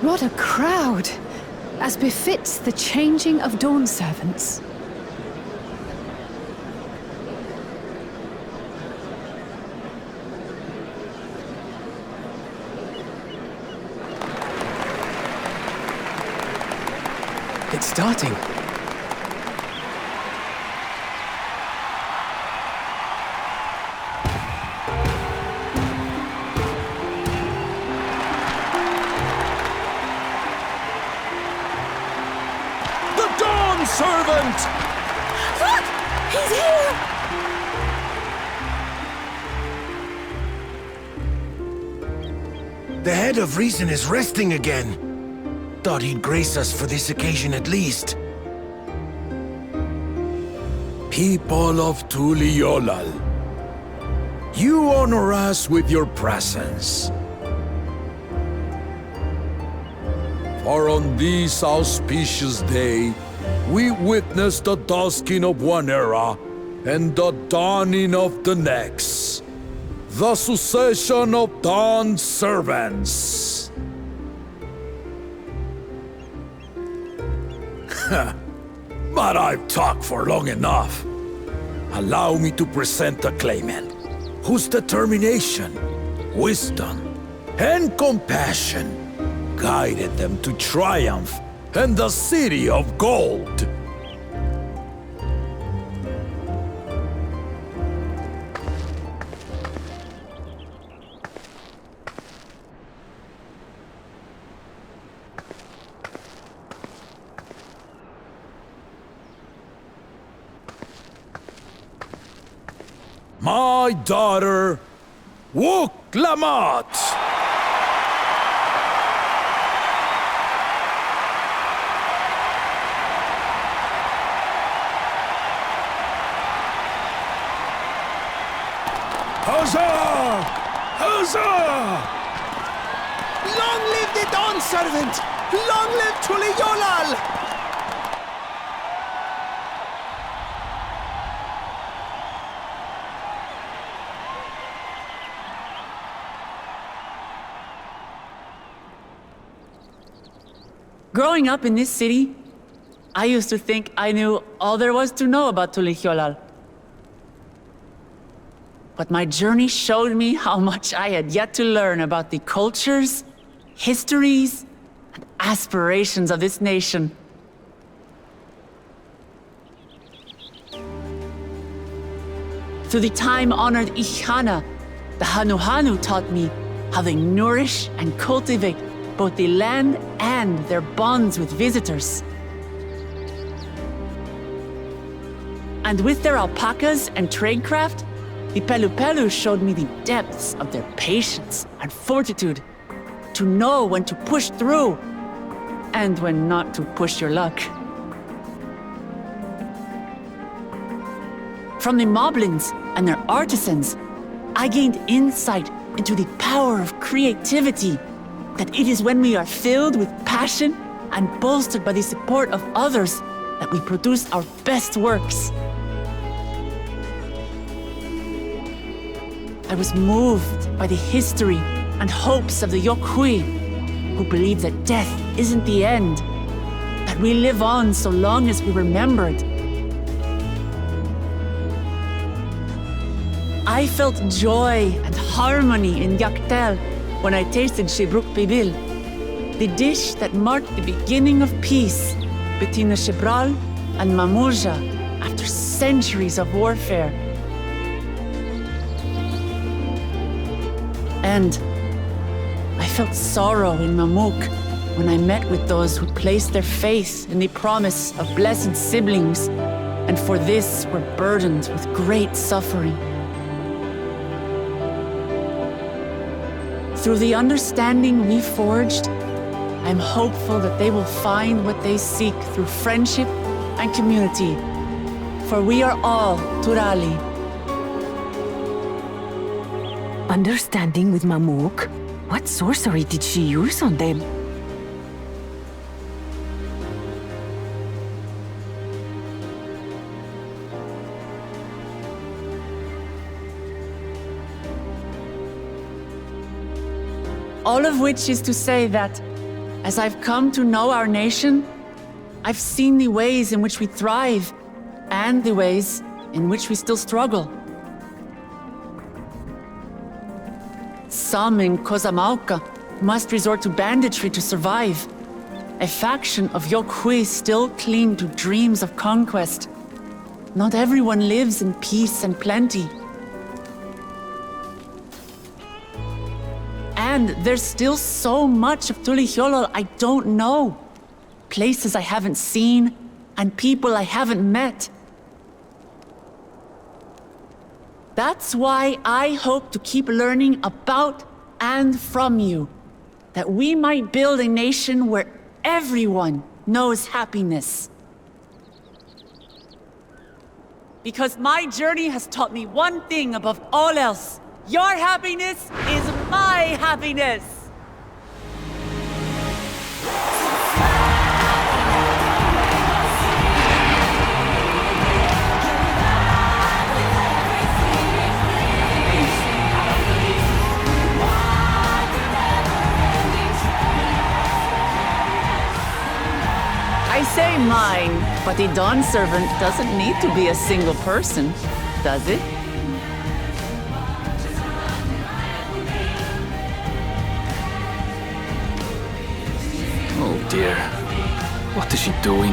What a crowd! As befits the changing of dawn servants. It's starting. Servant! Look! He's here! The head of reason is resting again. Thought he'd grace us for this occasion at least. People of Tuliolal, you honor us with your presence. For on this auspicious day, we witness the dusking of one era and the dawning of the next. The succession of dawn servants. But I've talked for long enough. Allow me to present the claimant, whose determination, wisdom, and compassion guided them to triumph and the City of Gold. My daughter, Wook Lamat. Huzzah! Huzzah! Long live the Dawn Servant! Long live Tuliolal! Growing up in this city, I used to think I knew all there was to know about Tulihyolal. But my journey showed me how much I had yet to learn about the cultures, histories, and aspirations of this nation. Through the time-honored Ihana, the Hanuhanu taught me how they nourish and cultivate both the land and their bonds with visitors. And with their alpacas and tradecraft, the Pelupelu showed me the depths of their patience and fortitude, to know when to push through and when not to push your luck. From the Moblins and their artisans, I gained insight into the power of creativity, that it is when we are filled with passion and bolstered by the support of others that we produce our best works. I was moved by the history and hopes of the Yokhui, who believe that death isn't the end, that we live on so long as we're remembered. I felt joy and harmony in Yaktel when I tasted Shebruk Pibil, the dish that marked the beginning of peace between the Shebral and Mamurja after centuries of warfare. And I felt sorrow in Mamuk when I met with those who placed their faith in the promise of blessed siblings, and for this were burdened with great suffering. Through the understanding we forged, I'm hopeful that they will find what they seek through friendship and community, for we are all Turali. Understanding with Mamuk? What sorcery did she use on them? All of which is to say that, as I've come to know our nation, I've seen the ways in which we thrive and the ways in which we still struggle. Some in Kozamauka must resort to banditry to survive. A faction of Yokhui still cling to dreams of conquest. Not everyone lives in peace and plenty. And there's still so much of Tulihyolal I don't know. Places I haven't seen, and people I haven't met. That's why I hope to keep learning about and from you, that we might build a nation where everyone knows happiness. Because my journey has taught me one thing above all else. Your happiness is my happiness! I say mine, but the Dawn Servant doesn't need to be a single person, does it? Oh dear. What is she doing?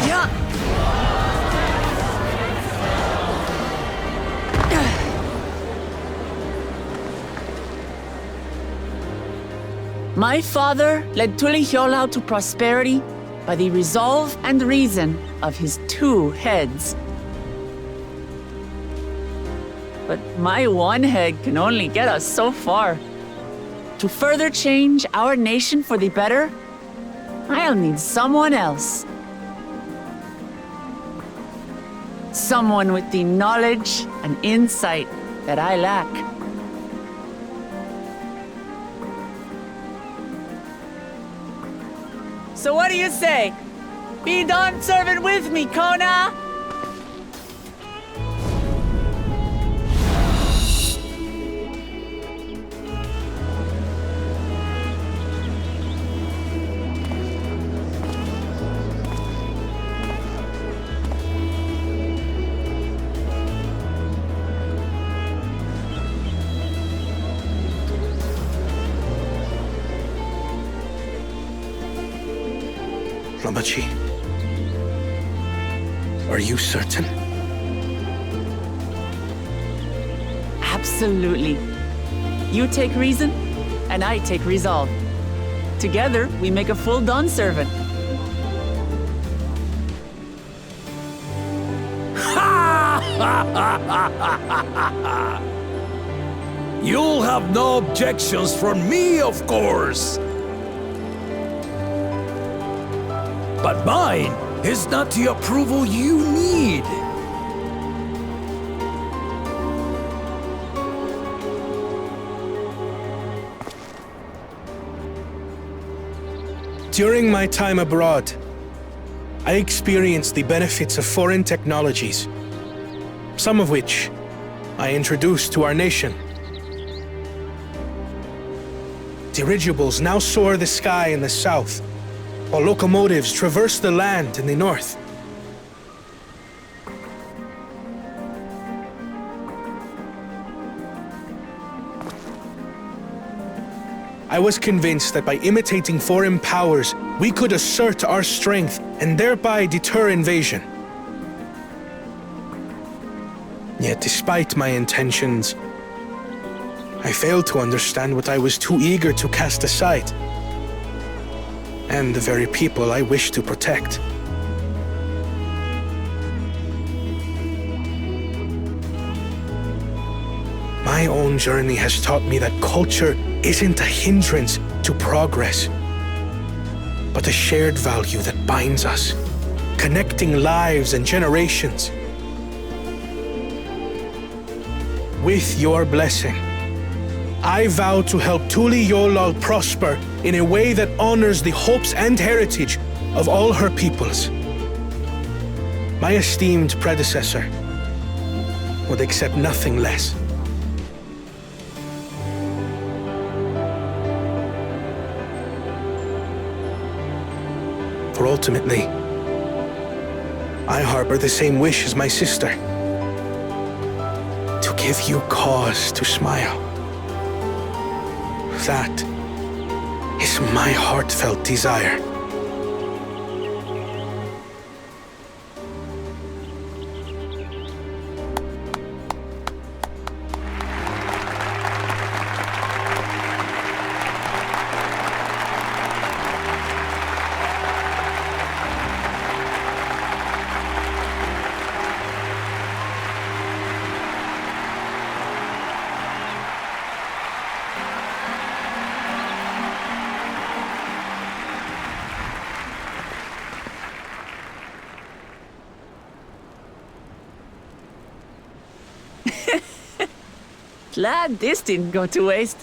Yeah. My father led Tulihyolal to prosperity by the resolve and reason of his 2 heads. But my one head can only get us so far. To further change our nation for the better, I'll need someone else. Someone with the knowledge and insight that I lack. So what do you say? Be Dawn Servant with me, Kona! Lamachi. Are you certain? Absolutely. You take reason, and I take resolve. Together, we make a full Dawn servant. You'll have no objections from me, of course. But mine is not the approval you need. During my time abroad, I experienced the benefits of foreign technologies, some of which I introduced to our nation. Dirigibles now soar the sky in the south, while locomotives traverse the land in the north. I was convinced that by imitating foreign powers, we could assert our strength and thereby deter invasion. Yet despite my intentions, I failed to understand what I was too eager to cast aside, and the very people I wish to protect. My own journey has taught me that culture isn't a hindrance to progress, but a shared value that binds us, connecting lives and generations. With your blessing, I vow to help Tuli Yolal prosper in a way that honors the hopes and heritage of all her peoples. My esteemed predecessor would accept nothing less. For ultimately, I harbor the same wish as my sister, to give you cause to smile. That is my heartfelt desire. Glad this didn't go to waste.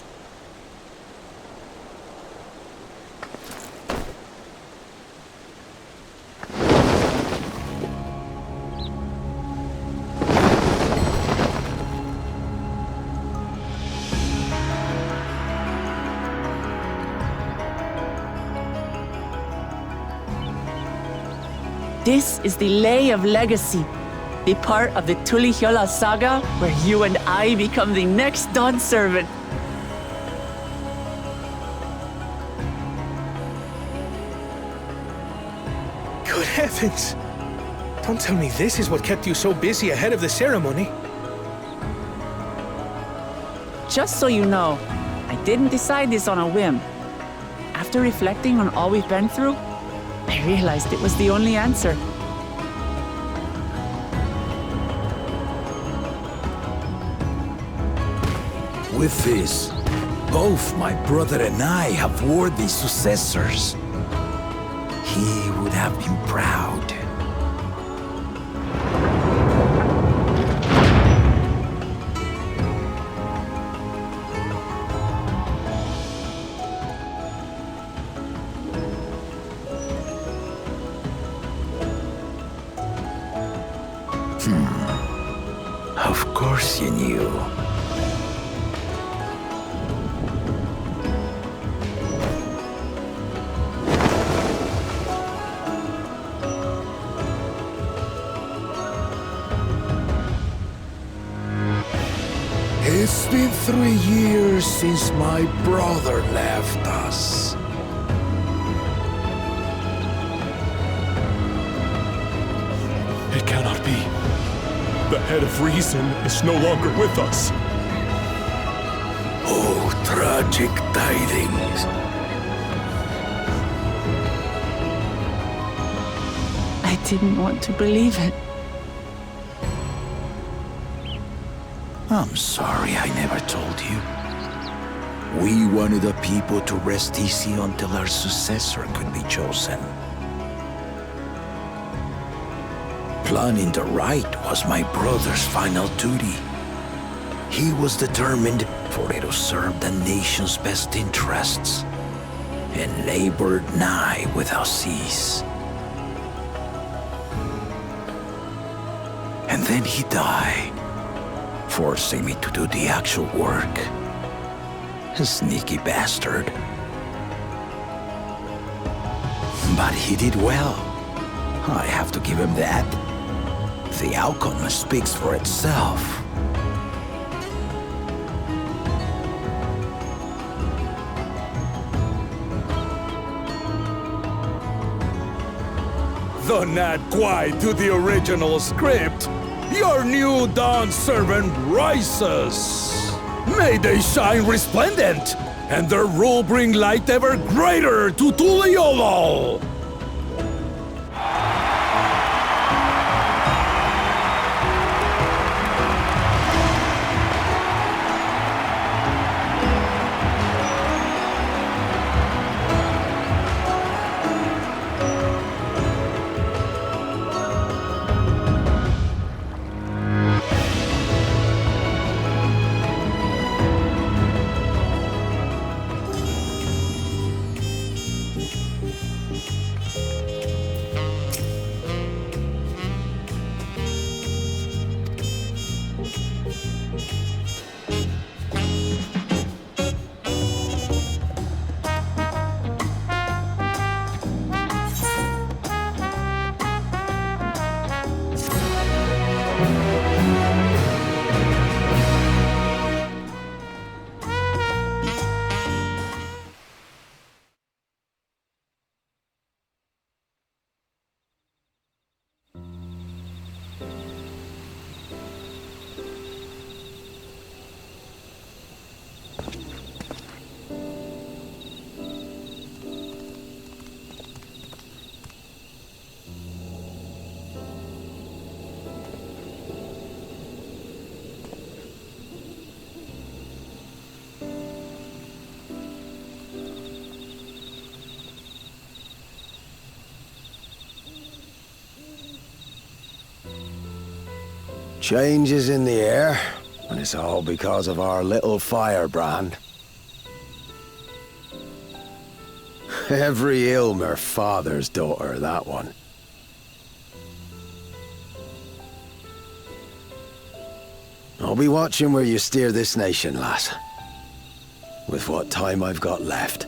This is the Lay of Legacy, the part of the Tuli Hyola saga where you and I become the next Dawn servant. Good heavens! Don't tell me this is what kept you so busy ahead of the ceremony. Just so you know, I didn't decide this on a whim. After reflecting on all we've been through, I realized it was the only answer. With this, both my brother and I have worthy successors. He would have been proud. Of course you knew. It's been 3 years since my brother left us. It cannot be. The head of reason is no longer with us. Oh, tragic tidings. I didn't want to believe it. I'm sorry I never told you. We wanted the people to rest easy until our successor could be chosen. Planning the right was my brother's final duty. He was determined for it to serve the nation's best interests, and labored nigh without cease. And then he died, forcing me to do the actual work. A sneaky bastard. But he did well. I have to give him that. The outcome speaks for itself. Though not quite to the original script, your new dawn servant rises. May they shine resplendent, and their rule bring light ever greater to Tuliolol. Change is in the air, and it's all because of our little firebrand. Every Ilmer father's daughter, that one. I'll be watching where you steer this nation, lass. With what time I've got left.